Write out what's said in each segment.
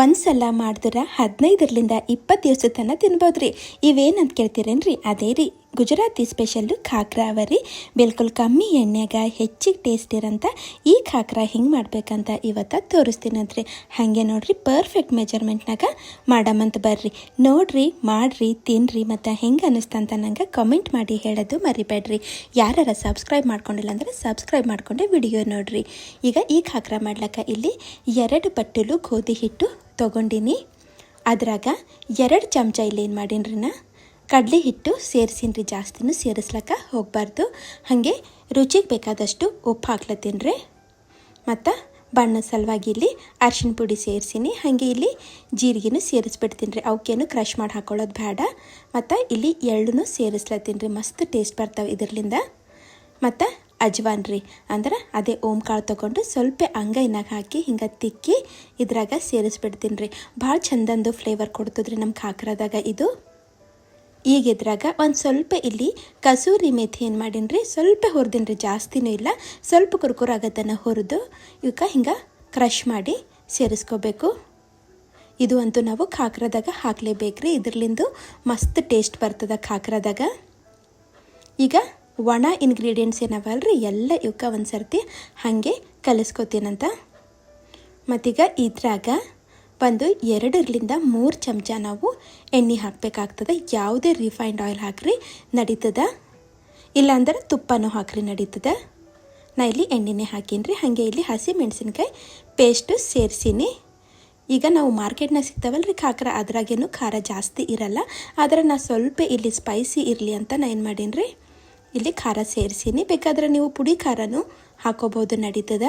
ಒಂದ್ಸಲ ಮಾಡಿದ್ರೆ 15ರಿಂದ 20 ದಿವಸ ತನಕ ತಿನ್ಬೋದ್ರಿ. ಇವೇನಂತ ಕೇಳ್ತೀರೇನ್ರಿ? ಅದೇ ರೀ ಗುಜರಾತಿ ಸ್ಪೆಷಲ್ಲು ಖಾಕ್ರಾ ಅವ ರೀ. ಬಿಲ್ಕುಲ್ ಕಮ್ಮಿ ಎಣ್ಣೆಗೆ ಹೆಚ್ಚಿಗೆ ಟೇಸ್ಟ್ ಇರೋಂಥ ಈ ಖಾಕ್ರಾ ಹಿಂಗೆ ಮಾಡ್ಬೇಕಂತ ಇವತ್ತು ತೋರಿಸ್ತೀನಂತ್ರಿ. ಹಾಗೆ ನೋಡ್ರಿ, ಪರ್ಫೆಕ್ಟ್ ಮೆಜರ್ಮೆಂಟ್ನಾಗ ಮಾಡಮಂತ ಬರ್ರಿ. ನೋಡ್ರಿ, ಮಾಡ್ರಿ, ತಿನ್ರಿ, ಮತ್ತು ಹೆಂಗೆ ಅನ್ನಿಸ್ತಂತ ನಂಗೆ ಕಮೆಂಟ್ ಮಾಡಿ ಹೇಳೋದು ಮರಿಬೇಡ್ರಿ. ಯಾರ ಸಬ್ಸ್ಕ್ರೈಬ್ ಮಾಡ್ಕೊಂಡಿಲ್ಲ ಅಂದರೆ ಸಬ್ಸ್ಕ್ರೈಬ್ ಮಾಡ್ಕೊಂಡೆ ವಿಡಿಯೋ ನೋಡ್ರಿ. ಈಗ ಈ ಖಾಕ್ರಾ ಮಾಡ್ಲಿಕ್ಕೆ ಇಲ್ಲಿ 2 ಬಟ್ಟಲು ಗೋಧಿ ಹಿಟ್ಟು ತೊಗೊಂಡಿನಿ. ಅದ್ರಾಗ 2 ಚಮಚ ಇಲ್ಲಿ ಏನು ಮಾಡೀನ್ರಿ ನಾ ಕಡ್ಲೆ ಹಿಟ್ಟು ಸೇರಿಸಿನ್ರಿ. ಜಾಸ್ತಿನೂ ಸೇರಿಸ್ಲಕ್ಕ ಹೋಗಬಾರ್ದು. ಹಾಗೆ ರುಚಿಗೆ ಬೇಕಾದಷ್ಟು ಉಪ್ಪು ಹಾಕ್ಲತ್ತೀನಿ. ಮತ್ತು ಬಣ್ಣದ ಸಲುವಾಗಿ ಇಲ್ಲಿ ಅರಿಶಿನ ಪುಡಿ ಸೇರಿಸಿನಿ. ಹಾಗೆ ಇಲ್ಲಿ ಜೀರಿಗೆನೂ ಸೇರಿಸ್ಬಿಡ್ತೀನಿ ರೀ. ಅವಕ್ಕೇನು ಕ್ರಷ್ ಮಾಡಿ ಹಾಕೊಳ್ಳೋದು ಬೇಡ. ಮತ್ತು ಇಲ್ಲಿ ಎಳ್ಳೂ ಸೇರಿಸ್ಲತ್ತೀನಿ ರೀ. ಮಸ್ತ್ ಟೇಸ್ಟ್ ಬರ್ತಾವೆ ಇದರ್ಲಿಂದ. ಮತ್ತು ಅಜ್ವಾನ್ ರೀ, ಅಂದ್ರೆ ಅದೇ ಓಂಕಾಳು ತೊಗೊಂಡು ಸ್ವಲ್ಪ ಅಂಗೈನಾಗ ಹಾಕಿ ಹಿಂಗೆ ತಿಕ್ಕಿ ಇದ್ರಾಗ ಸೇರಿಸ್ಬಿಡ್ತೀನಿ ರೀ. ಭಾಳ ಚಂದಂದು ಫ್ಲೇವರ್ ಕೊಡ್ತದ್ರಿ ನಮ್ಮ ಖಾಕ್ರಾದಾಗ ಇದು. ಈಗ ಇದ್ರಾಗ ಒಂದು ಸ್ವಲ್ಪ ಇಲ್ಲಿ ಕಸೂರಿ ಮೇಥಿ ಏನು ಮಾಡೀನಿ ರೀ, ಸ್ವಲ್ಪ ಹುರಿದೀನಿ ರೀ, ಜಾಸ್ತಿನೂ ಇಲ್ಲ. ಸ್ವಲ್ಪ ಕುರ್ಕುರು ಆಗತ್ತನ ಹುರಿದು ಇವಕ್ಕೆ ಹಿಂಗೆ ಕ್ರಷ್ ಮಾಡಿ ಸೇರಿಸ್ಕೋಬೇಕು. ಇದು ಅಂತೂ ನಾವು ಖಾಕ್ರಾದಾಗ ಹಾಕಲೇಬೇಕ್ರಿ. ಇದ್ರಲಿಂದು ಮಸ್ತ್ ಟೇಸ್ಟ್ ಬರ್ತದೆ ಖಾಕ್ರಾದಾಗ. ಈಗ ಒಣ ಇಂಗ್ರೀಡಿಯೆಂಟ್ಸ್ ಏನವಲ್ರಿ ಎಲ್ಲ ಇವಕ್ಕೆ ಒಂದು ಸರ್ತಿ ಹಾಗೆ ಕಲಿಸ್ಕೊತೀನಂತ. ಮತ್ತೀಗ ಇದ್ರಾಗ ಒಂದು 2-3 ಚಮಚ ನಾವು ಎಣ್ಣೆ ಹಾಕಬೇಕಾಗ್ತದೆ. ಯಾವುದೇ ರಿಫೈನ್ಡ್ ಆಯಿಲ್ ಹಾಕ್ರಿ ನಡೀತದ, ಇಲ್ಲಾಂದ್ರೆ ತುಪ್ಪನೂ ಹಾಕ್ರಿ ನಡೀತದ. ನಾ ಇಲ್ಲಿ ಎಣ್ಣೆನೇ ಹಾಕೀನಿ. ಹಾಗೆ ಇಲ್ಲಿ ಹಸಿ ಮೆಣಸಿನ್ಕಾಯಿ ಪೇಸ್ಟು ಸೇರಿಸೀನಿ. ಈಗ ನಾವು ಮಾರ್ಕೆಟ್ನಾಗ ಸಿಗ್ತಾವಲ್ರಿ ಖಾಕ್ರಾ, ಅದ್ರಾಗೇನು ಖಾರ ಜಾಸ್ತಿ ಇರಲ್ಲ. ಆದರೆ ನಾ ಸ್ವಲ್ಪ ಇಲ್ಲಿ ಸ್ಪೈಸಿ ಇರಲಿ ಅಂತ ನಾ ಏನು ಮಾಡೀನಿ ರೀ, ಇಲ್ಲಿ ಖಾರ ಸೇರಿಸೀನಿ. ಬೇಕಾದ್ರೆ ನೀವು ಪುಡಿ ಖಾರನೂ ಹಾಕೋಬೋದು, ನಡೀತದ.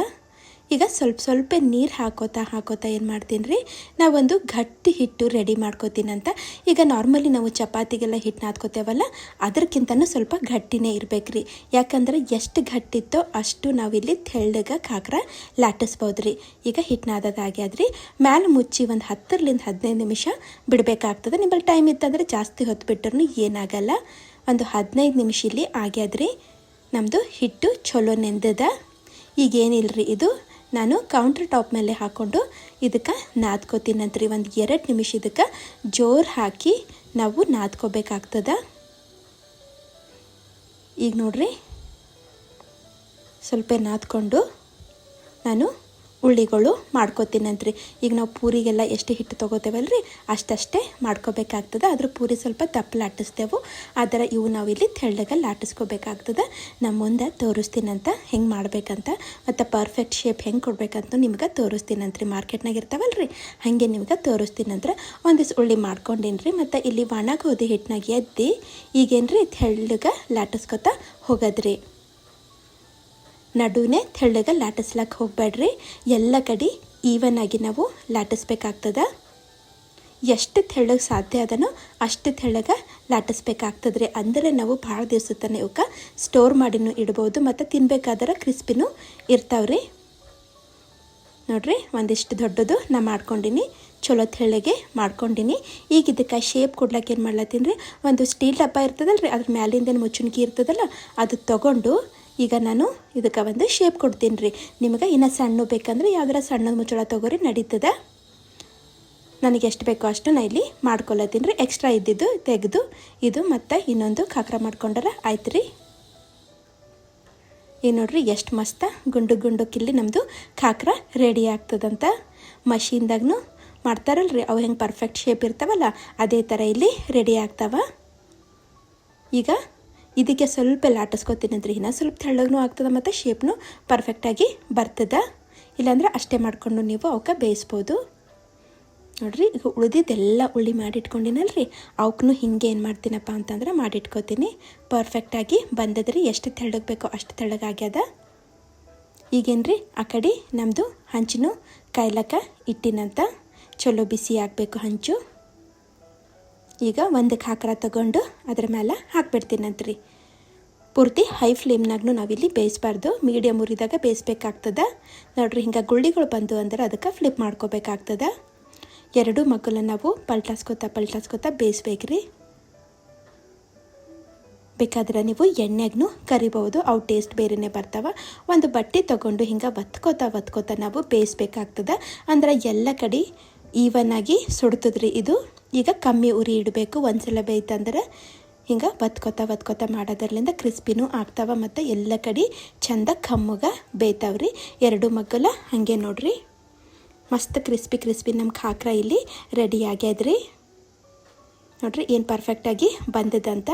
ಈಗ ಸ್ವಲ್ಪ ನೀರು ಹಾಕೋತಾ ಏನು ಮಾಡ್ತೀನಿ ರೀ, ನಾವೊಂದು ಗಟ್ಟಿ ಹಿಟ್ಟು ರೆಡಿ ಮಾಡ್ಕೋತೀನಂತ. ಈಗ ನಾರ್ಮಲಿ ನಾವು ಚಪಾತಿಗೆಲ್ಲ ಹಿಟ್ಟು ನಾದ್ಕೋತೇವಲ್ಲ, ಅದಕ್ಕಿಂತನೂ ಸ್ವಲ್ಪ ಗಟ್ಟಿನೇ ಇರಬೇಕ್ರಿ. ಯಾಕಂದ್ರೆ ಎಷ್ಟು ಗಟ್ಟಿತ್ತೋ ಅಷ್ಟು ನಾವಿಲ್ಲಿ ತೆಳ್ಳಗೆ ಖಾಕ್ರಾ ಲಾಟಿಸ್ಬೋದು ರೀ. ಈಗ ಹಿಟ್ಟು ನಾದದಾಗ್ಯಾದ್ರಿ, ಮ್ಯಾಲೆ ಮುಚ್ಚಿ ಒಂದು 10-15 ನಿಮಿಷ ಬಿಡಬೇಕಾಗ್ತದೆ. ನಿಮ್ಮಲ್ಲಿ ಟೈಮ್ ಇತ್ತಂದರೆ ಜಾಸ್ತಿ ಹೊತ್ತು ಬಿಟ್ಟರು ಏನಾಗಲ್ಲ. ಒಂದು 15 ನಿಮಿಷ ಇಲ್ಲಿ ಆಗ್ಯಾದ್ರಿ. ನಮ್ಮದು ಹಿಟ್ಟು ಚಲೋ ನೆಂದದ. ಈಗೇನಿಲ್ಲರಿ, ಇದು ನಾನು ಕೌಂಟರ್ ಟಾಪ್ ಮೇಲೆ ಹಾಕ್ಕೊಂಡು ಇದಕ್ಕೆ ನಾದ್ಕೋತೀನಂತ್ರಿ. ಒಂದು 2 ನಿಮಿಷ ಇದಕ್ಕೆ ಜೋರು ಹಾಕಿ ನಾವು ನಾದ್ಕೋಬೇಕಾಗ್ತದೆ. ಈಗ ನೋಡ್ರಿ, ಸ್ವಲ್ಪ ನಾದ್ಕೊಂಡು ನಾನು ಉಳ್ಳಿಗಳು ಮಾಡ್ಕೋತೀನಂತ್ರಿ. ಈಗ ನಾವು ಪೂರಿಗೆಲ್ಲ ಎಷ್ಟು ಹಿಟ್ಟು ತೊಗೋತೇವಲ್ರಿ ಅಷ್ಟೇ ಮಾಡ್ಕೋಬೇಕಾಗ್ತದೆ. ಅದ್ರ ಪೂರಿ ಸ್ವಲ್ಪ ದಪ್ಪ ಲಾಟಿಸ್ತೇವೆ, ಆದರೆ ಇವು ನಾವಿಲ್ಲಿ ತೆಳ್ಳಗೆ ಲಾಟಿಸ್ಕೋಬೇಕಾಗ್ತದೆ. ನಮ್ಮ ಮುಂದೆ ತೋರಿಸ್ತೀನಂತ ಹೆಂಗೆ ಮಾಡ್ಬೇಕಂತ, ಮತ್ತು ಪರ್ಫೆಕ್ಟ್ ಶೇಪ್ ಹೆಂಗೆ ಕೊಡ್ಬೇಕಂತ ನಿಮ್ಗೆ ತೋರಿಸ್ತೀನಂತ್ರಿ. ಮಾರ್ಕೆಟ್ನಾಗ ಇರ್ತಾವಲ್ರಿ ಹಾಗೆ ನಿಮ್ಗೆ ತೋರಿಸ್ತೀನಂದ್ರೆ ಒಂದಿವ್ಸ ಉಳ್ಳಿ ಮಾಡ್ಕೊಂಡೀನಿ. ಮತ್ತು ಇಲ್ಲಿ ಒಣ ಗೋಧಿ ಹಿಟ್ಟಿನಾಗ ಎದ್ದು ಈಗೇನ್ರಿ ತೆಳ್ಳಗೆ ಲಾಟಿಸ್ಕೊತಾ ಹೋಗೋದ್ರಿ. ನಡುವೆ ತೆಳ್ಳಗೆ ಲಾಟಿಸ್ಲಕ್ಕೆ ಹೋಗಬೇಡ್ರಿ. ಎಲ್ಲ ಕಡೆ ಈವನ್ ಆಗಿ ನಾವು ಲಾಟಿಸ್ಬೇಕಾಗ್ತದೆ. ಎಷ್ಟು ತೆಳ್ಳಗೆ ಸಾಧ್ಯ ಅದನೋ ಅಷ್ಟು ತೆಳ್ಳಗೆ ಲಾಟಿಸ್ಬೇಕಾಗ್ತದ್ರಿ. ಅಂದರೆ ನಾವು ಭಾಳ ದಿವಸ ತನಕ ಇವಕ್ಕೆ ಸ್ಟೋರ್ ಮಾಡಿನೂ ಇಡ್ಬೋದು, ಮತ್ತು ತಿನ್ಬೇಕಾದ್ರೆ ಕ್ರಿಸ್ಪಿನೂ ಇರ್ತಾವ್ರಿ. ನೋಡ್ರಿ, ಒಂದಿಷ್ಟು ದೊಡ್ಡದು ನಾ ಮಾಡ್ಕೊಂಡಿನಿ, ಚಲೋ ತೆಳ್ಳಗೆ ಮಾಡ್ಕೊಂಡಿನಿ. ಈಗ ಇದಕ್ಕೆ ಶೇಪ್ ಕೊಡ್ಲಿಕ್ಕೆ ಏನು ಮಾಡ್ಲತ್ತೀನಿ ರೀ, ಒಂದು ಸ್ಟೀಲ್ ಡಬ್ಬ ಇರ್ತದಲ್ರಿ, ಅದ್ರ ಮ್ಯಾಲಿಂದ ಮುಚ್ಚುಣಿಕೆ ಇರ್ತದಲ್ಲ, ಅದು ತೊಗೊಂಡು ಈಗ ನಾನು ಇದಕ್ಕೆ ಒಂದು ಶೇಪ್ ಕೊಡ್ತೀನಿ ರೀ. ನಿಮಗೆ ಇನ್ನೂ ಸಣ್ಣ ಬೇಕಂದ್ರೆ ಯಾವ್ದಾರ ಸಣ್ಣದ ಮುಚ್ಚಳ ತೊಗೋರಿ ನಡೀತದೆ. ನನಗೆ ಎಷ್ಟು ಬೇಕೋ ಅಷ್ಟು ನಾ ಇಲ್ಲಿ ಮಾಡ್ಕೊಳತ್ತೀನಿ ರೀ. ಎಕ್ಸ್ಟ್ರಾ ಇದ್ದಿದ್ದು ತೆಗೆದು ಇದು ಮತ್ತು ಇನ್ನೊಂದು ಖಾಕ್ರಾ ಮಾಡ್ಕೊಂಡ್ರೆ ಆಯ್ತು ರೀ. ಈಗ ನೋಡ್ರಿ, ಎಷ್ಟು ಮಸ್ತ ಗುಂಡು ಕಿಲ್ಲಿ ಖಾಕ್ರಾ ರೆಡಿ ಆಗ್ತದಂತ. ಮಷೀನ್ದಾಗೂ ಮಾಡ್ತಾರಲ್ರಿ, ಅವು ಹೆಂಗೆ ಪರ್ಫೆಕ್ಟ್ ಶೇಪ್ ಇರ್ತಾವಲ್ಲ ಅದೇ ಥರ ಇಲ್ಲಿ ರೆಡಿ ಆಗ್ತಾವ. ಈಗ ಇದಕ್ಕೆ ಸ್ವಲ್ಪ ಲಾಟಿಸ್ಕೊತೀನಂದ್ರಿ. ಇನ್ನೂ ಸ್ವಲ್ಪ ತೆಳ್ಳಗೂ ಆಗ್ತದೆ, ಮತ್ತು ಶೇಪ್ನು ಪರ್ಫೆಕ್ಟಾಗಿ ಬರ್ತದೆ. ಇಲ್ಲಾಂದ್ರೆ ಅಷ್ಟೇ ಮಾಡಿಕೊಂಡು ನೀವು ಅವಕ್ಕೆ ಬೇಯಿಸ್ಬೋದು. ನೋಡಿರಿ, ಈಗ ಉಳಿದಿದ್ದೆಲ್ಲ ಉಳ್ಳಿ ಮಾಡಿಟ್ಕೊಂಡಿನಲ್ರಿ, ಅವಕ್ಕೂ ಹಿಂಗೆ ಏನು ಮಾಡ್ತೀನಪ್ಪ ಅಂತಂದ್ರೆ ಮಾಡಿಟ್ಕೋತೀನಿ. ಪರ್ಫೆಕ್ಟಾಗಿ ಬಂದದ್ರಿ. ಎಷ್ಟು ತೆಳ್ಳಗೆ ಬೇಕೋ ಅಷ್ಟು ತೆಳ್ಳಗಾಗ್ಯದ. ಈಗೇನ್ರಿ, ಆ ಕಡೆ ನಮ್ಮದು ಹಂಚು ಕಾಯ್ಲಕ್ಕ ಇಟ್ಟಿನಂತ. ಚಲೋ ಬಿಸಿ ಆಗಬೇಕು ಹಂಚು. ಈಗ ಒಂದು ಖಾಕ್ರಾ ತಗೊಂಡು ಅದ್ರ ಮೇಲೆ ಹಾಕ್ಬಿಡ್ತೀನಂತ್ರಿ. ಪೂರ್ತಿ ಹೈ ಫ್ಲೇಮ್ನಾಗೂ ನಾವಿಲ್ಲಿ ಬೇಯಿಸಬಾರ್ದು, ಮೀಡಿಯಮ್ ಉರಿದಾಗ ಬೇಯಿಸ್ಬೇಕಾಗ್ತದೆ. ನೋಡ್ರಿ, ಹಿಂಗೆ ಗುಳ್ಳಿಗಳು ಬಂದು ಅಂದ್ರೆ ಅದಕ್ಕೆ ಫ್ಲಿಪ್ ಮಾಡ್ಕೋಬೇಕಾಗ್ತದೆ. 2 ಮಗ್ಗಲನ್ನು ನಾವು ಪಲ್ಟಾಸ್ಕೊತಾ ಬೇಯಿಸ್ಬೇಕ್ರಿ. ಬೇಕಾದ್ರೆ ನೀವು ಎಣ್ಣೆಗೂ ಕರಿಬಹುದು, ಅವು ಟೇಸ್ಟ್ ಬೇರೆನೇ ಬರ್ತಾವೆ. ಒಂದು ಬಟ್ಟೆ ತೊಗೊಂಡು ಹಿಂಗೆ ಒತ್ಕೋತಾ ನಾವು ಬೇಯಿಸ್ಬೇಕಾಗ್ತದೆ. ಅಂದ್ರೆ ಎಲ್ಲ ಕಡೆ ಈವನ್ನಾಗಿ ಸುಡ್ತದ್ರಿ ಇದು. ಈಗ ಕಮ್ಮಿ ಉರಿ ಇಡಬೇಕು. ಒಂದ್ಸಲ ಬೇಯ್ತಂದ್ರೆ ಹಿಂಗೆ ಒತ್ಕೊತ ಮಾಡೋದ್ರಲ್ಲಿಂದ ಕ್ರಿಸ್ಪಿನೂ ಆಗ್ತಾವ ಮತ್ತು ಎಲ್ಲ ಕಡೆ ಚಂದ ಕಮ್ಮಗ ಬೇಯ್ತಾವ್ರಿ. 2 ಮಗ್ಗಲ ಹಾಗೆ ನೋಡ್ರಿ ಮಸ್ತ್ ಕ್ರಿಸ್ಪಿ ನಮ್ಮ ಖಾಕ್ರ ಇಲ್ಲಿ ರೆಡಿ ಆಗ್ಯದ್ರಿ. ನೋಡ್ರಿ ಏನು ಪರ್ಫೆಕ್ಟಾಗಿ ಬಂದದಂತ.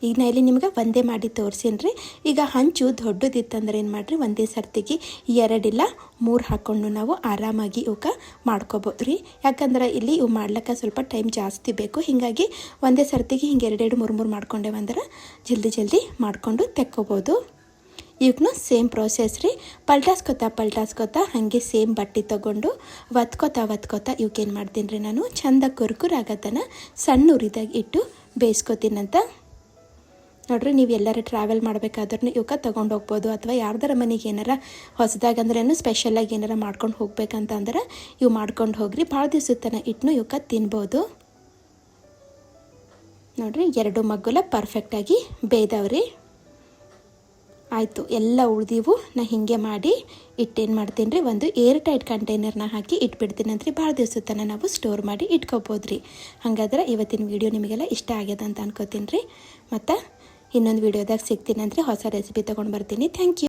ಈಗ ನಾ ಇಲ್ಲಿ ನಿಮ್ಗೆ ಒಂದೇ ಮಾಡಿ ತೋರಿಸೀನಿ. ಈಗ ಹಂಚು ದೊಡ್ಡದಿತ್ತಂದ್ರೆ ಏನು ಮಾಡಿರಿ, ಒಂದೇ ಸರ್ತಿಗೆ 2 ಇಲ್ಲ 3 ಹಾಕ್ಕೊಂಡು ನಾವು ಆರಾಮಾಗಿ ಇವಕ್ಕೆ ಮಾಡ್ಕೋಬೋದು ರೀ. ಯಾಕಂದ್ರೆ ಇಲ್ಲಿ ಇವು ಮಾಡ್ಲಿಕ್ಕೆ ಸ್ವಲ್ಪ ಟೈಮ್ ಜಾಸ್ತಿ ಬೇಕು. ಹೀಗಾಗಿ ಒಂದೇ ಸರ್ತಿಗೆ ಹಿಂಗೆ 2 3 ಮಾಡ್ಕೊಂಡೇವಂದ್ರೆ ಜಲ್ದಿ ಮಾಡ್ಕೊಂಡು ತೆಕ್ಕೋಬೋದು. ಇವಕ್ಕೂ ಸೇಮ್ ಪ್ರೋಸೆಸ್ ರೀ. ಪಲ್ಟಾಸ್ಕೊತ ಹಾಗೆ ಸೇಮ್ ಬಟ್ಟೆ ತೊಗೊಂಡು ಒತ್ಕೋತ ಇವಕ್ಕೇನು ಮಾಡ್ತೀನಿ ರೀ, ನಾನು ಚಂದ ಕುರ್ಕುರಾಗತನ ಸಣ್ಣ ಉರಿದಾಗ ಇಟ್ಟು ಬೇಯಿಸ್ಕೊತೀನಂತ. ನೋಡ್ರಿ, ನೀವು ಎಲ್ಲರೂ ಟ್ರಾವೆಲ್ ಮಾಡಬೇಕಾದ್ರೂ ಇವಕ್ಕೆ ತೊಗೊಂಡು ಹೋಗ್ಬೋದು. ಅಥವಾ ಯಾರ್ದಾರ ಮನೆಗೆ ಏನಾರ ಹೊಸದಾಗಂದ್ರೇನು ಸ್ಪೆಷಲಾಗಿ ಏನಾರ ಮಾಡ್ಕೊಂಡು ಹೋಗ್ಬೇಕಂತಂದ್ರೆ ಇವು ಮಾಡ್ಕೊಂಡು ಹೋಗ್ರಿ. ಭಾಳ ದಿವಸದ ತನಕ ಇಟ್ಟು ಇವಕ್ಕೆ ತಿನ್ಬೋದು. ನೋಡ್ರಿ 2 ಮಗ್ಗುಲ ಪರ್ಫೆಕ್ಟಾಗಿ ಬೇಯ್ದವ್ರಿ. ಆಯಿತು, ಎಲ್ಲ ಉಳ್ದಿವು. ನಾ ಹೀಗೆ ಮಾಡಿ ಇಟ್ಟೇನು ಮಾಡ್ತೀನಿ ರೀ, ಒಂದು ಏರ್ ಟೈಟ್ ಕಂಟೈನರ್ನ ಹಾಕಿ ಇಟ್ಬಿಡ್ತೀನಿ ಅಂತ್ರಿ. ಭಾಳ ದಿವಸದ ತನಕ ನಾವು ಸ್ಟೋರ್ ಮಾಡಿ ಇಟ್ಕೋಬೋದು ರೀ. ಹಾಗಾದ್ರೆ ಇವತ್ತಿನ ವಿಡಿಯೋ ನಿಮಗೆಲ್ಲ ಇಷ್ಟ ಆಗ್ಯದ ಅಂತ ಅನ್ಕೋತೀನಿ ರೀ. ಮತ್ತು ಇನ್ನೊಂದು ವಿಡಿಯೋದಾಗ ಸಿಗ್ತೀನಿ ಅಂದರೆ ಹೊಸ ರೆಸಿಪಿ ತೊಗೊಂಡು ಬರ್ತೀನಿ. Thank you.